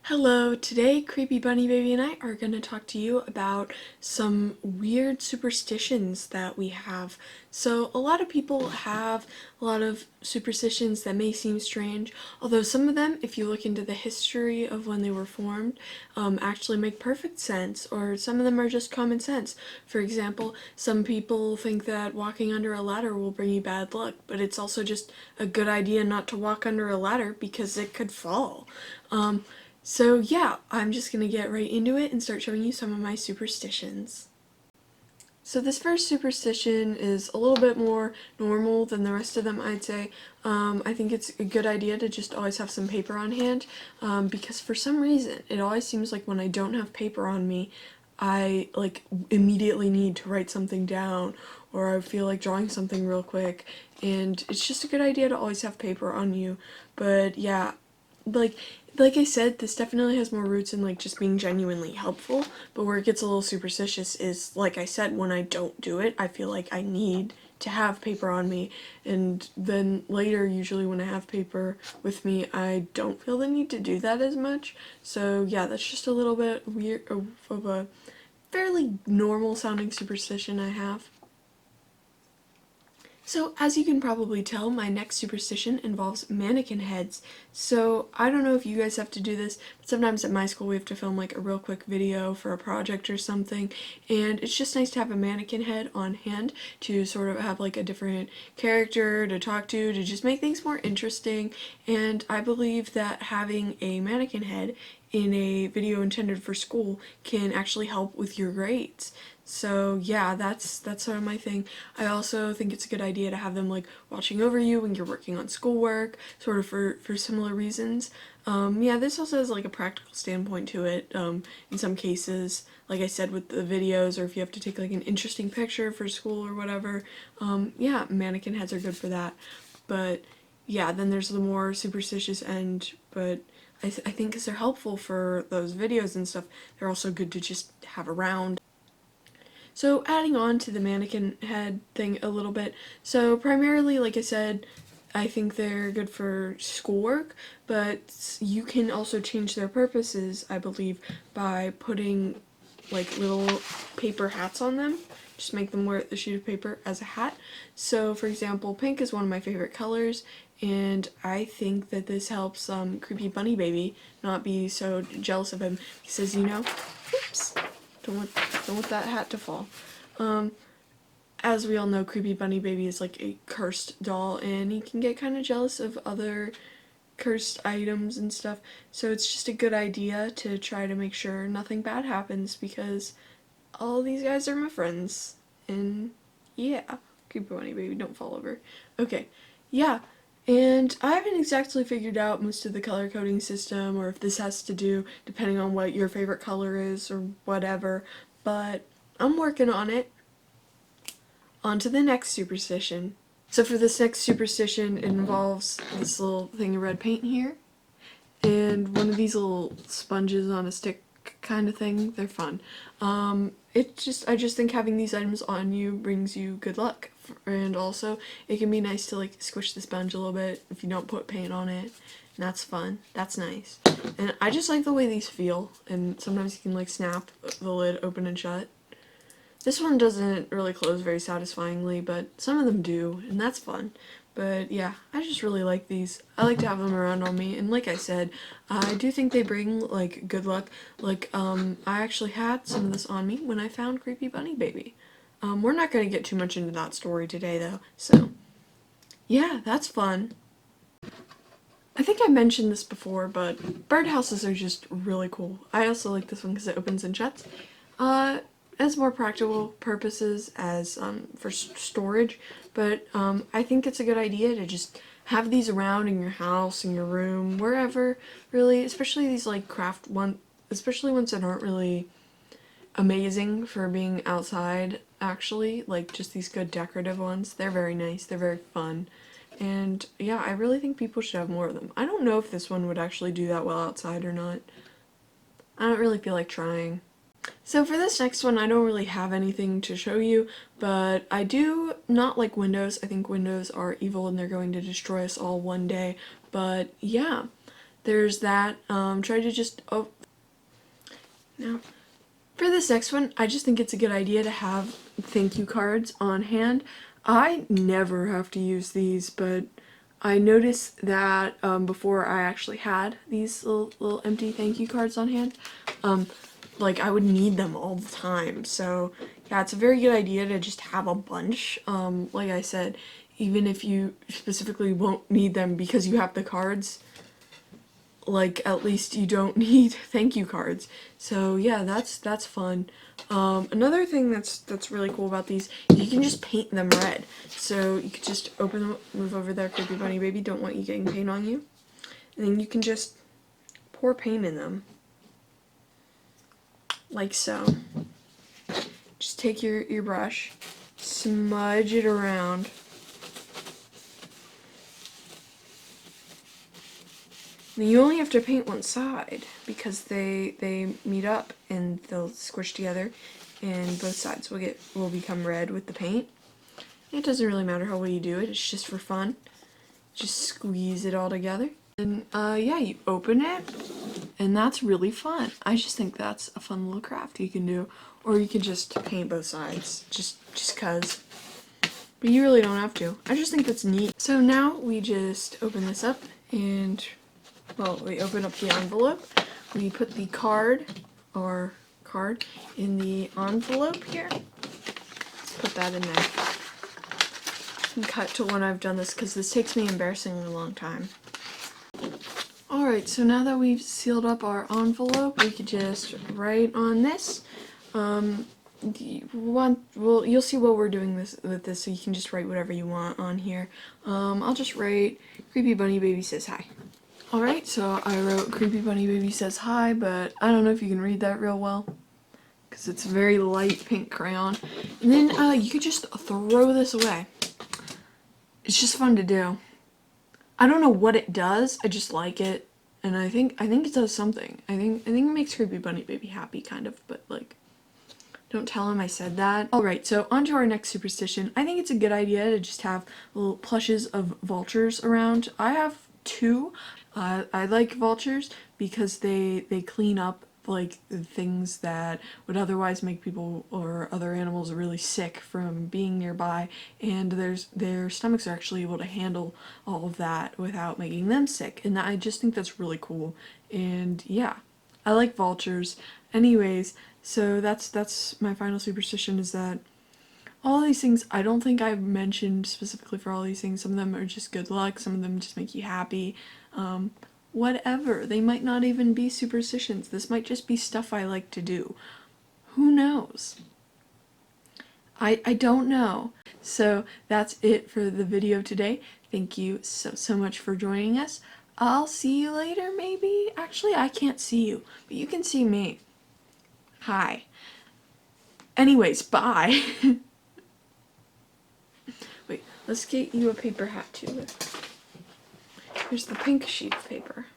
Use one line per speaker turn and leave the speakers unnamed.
Hello, today Creepy Bunny Baby and I are going to talk to you about some weird superstitions that we have. So a lot of people have a lot of superstitions that may seem strange, although some of them, if you look into the history of when they were formed, actually make perfect sense, or some of them are just common sense. For example, some people think that walking under a ladder will bring you bad luck, but it's also just a good idea not to walk under a ladder because it could fall. So yeah, I'm just gonna get right into it and start showing you some of my superstitions. So this first superstition is a little bit more normal than the rest of them, I'd say. I think it's a good idea to just always have some paper on hand, because for some reason, it always seems like when I don't have paper on me, I immediately need to write something down, or I feel like drawing something real quick, and it's just a good idea to always have paper on you. But yeah, like like I said, this definitely has more roots in just being genuinely helpful, but where it gets a little superstitious is, like I said, when I don't do it, I feel like I need to have paper on me, and then later, usually when I have paper with me, I don't feel the need to do that as much. So yeah, that's just a little bit weird of a fairly normal sounding superstition I have. So, as you can probably tell, my next superstition involves mannequin heads. So, I don't know if you guys have to do this, but sometimes at my school we have to film a real quick video for a project or something, and it's just nice to have a mannequin head on hand to sort of have a different character to talk to just make things more interesting. And I believe that having a mannequin head in a video intended for school can actually help with your grades. So yeah, that's sort of my thing. I also think it's a good idea to have them watching over you when you're working on schoolwork, sort of for similar reasons. Yeah, this also has a practical standpoint to it. In some cases, like I said with the videos, or if you have to take an interesting picture for school or whatever, yeah, mannequin heads are good for that. But yeah, then there's the more superstitious end, but I think because they're helpful for those videos and stuff, they're also good to just have around. So adding on to the mannequin head thing a little bit, so primarily, like I said, I think they're good for schoolwork, but you can also change their purposes, I believe, by putting little paper hats on them. Just make them wear the sheet of paper as a hat. So for example, pink is one of my favorite colors, and I think that this helps Creepy Bunny Baby not be so jealous of him. He says, oops, don't want that hat to fall. Um, as we all know, Creepy Bunny Baby is a cursed doll, and he can get kind of jealous of other cursed items and stuff. So it's just a good idea to try to make sure nothing bad happens, because all these guys are my friends. And yeah, Creepy Bunny Baby, don't fall over. Okay, yeah. And I haven't exactly figured out most of the color coding system, or if this has to do depending on what your favorite color is or whatever, but I'm working on it. On to the next superstition. So for this next superstition, it involves this little thing of red paint here, and one of these little sponges on a stick kind of thing. They're fun. I just think having these items on you brings you good luck, and also it can be nice to squish the sponge a little bit if you don't put paint on it. And that's fun. That's nice. And I just like the way these feel, and sometimes you can snap the lid open and shut. This one doesn't really close very satisfyingly, but some of them do, and that's fun. But yeah, I just really like these. I like to have them around on me, and like I said, I do think they bring good luck. I actually had some of this on me when I found Creepy Bunny Baby. We're not gonna get too much into that story today though, so yeah, that's fun. I think I mentioned this before, but birdhouses are just really cool. I also like this one because it opens and shuts. As more practical purposes as for storage, but I think it's a good idea to just have these around in your house, in your room, wherever, really, especially these craft one, especially ones that aren't really amazing for being outside, actually, just these good decorative ones. They're very nice, they're very fun. And yeah, I really think people should have more of them. I don't know if this one would actually do that well outside or not. I don't really feel like trying. So for this next one, I don't really have anything to show you, but I do not like windows. I think windows are evil and they're going to destroy us all one day. But yeah, there's that. Try to just, now, for this next one, I just think it's a good idea to have thank you cards on hand. I never have to use these, but I noticed that before I actually had these little empty thank you cards on hand, like I would need them all the time. So yeah, it's a very good idea to just have a bunch. Like I said, even if you specifically won't need them because you have the cards, like at least you don't need thank you cards. So yeah, that's fun. Another thing that's really cool about these is you can just paint them red. So you could just open them, move over there, creepy bunny baby, don't want you getting paint on you. And then you can just pour paint in them. Like so. Just take your brush, smudge it around. You only have to paint one side because they meet up and they'll squish together, and both sides will become red with the paint. It doesn't really matter how well you do it, it's just for fun. Just squeeze it all together. And yeah, you open it, and that's really fun. I just think that's a fun little craft you can do. Or you can just paint both sides, just cause. But you really don't have to. I just think that's neat. So now we just open this up and, well, we open up the envelope, we put the card in the envelope here. Let's put that in there. And cut to when I've done this because this takes me embarrassingly long time. Alright, so now that we've sealed up our envelope, we could just write on this. You'll see what we're doing with this, so you can just write whatever you want on here. I'll just write Creepy Bunny Baby Says Hi. Alright, so I wrote Creepy Bunny Baby Says Hi, but I don't know if you can read that real well, because it's a very light pink crayon. And then you could just throw this away. It's just fun to do. I don't know what it does, I just like it, and I think it does something. I think it makes Creepy Bunny Baby happy, kind of, but like, don't tell him I said that. Alright, so on to our next superstition. I think it's a good idea to just have little plushes of vultures around. I have 2. I like vultures because they clean up like things that would otherwise make people or other animals really sick from being nearby, and their stomachs are actually able to handle all of that without making them sick, and I just think that's really cool. And yeah, I like vultures. Anyways, so that's my final superstition, is that all these things, I don't think I've mentioned specifically for all these things. Some of them are just good luck, some of them just make you happy. Whatever. They might not even be superstitions. This might just be stuff I like to do. Who knows? I don't know. So that's it for the video today. Thank you so much for joining us. I'll see you later, maybe? Actually, I can't see you, but you can see me. Hi. Anyways, bye. Wait, let's get you a paper hat too. Here's the pink sheet of paper.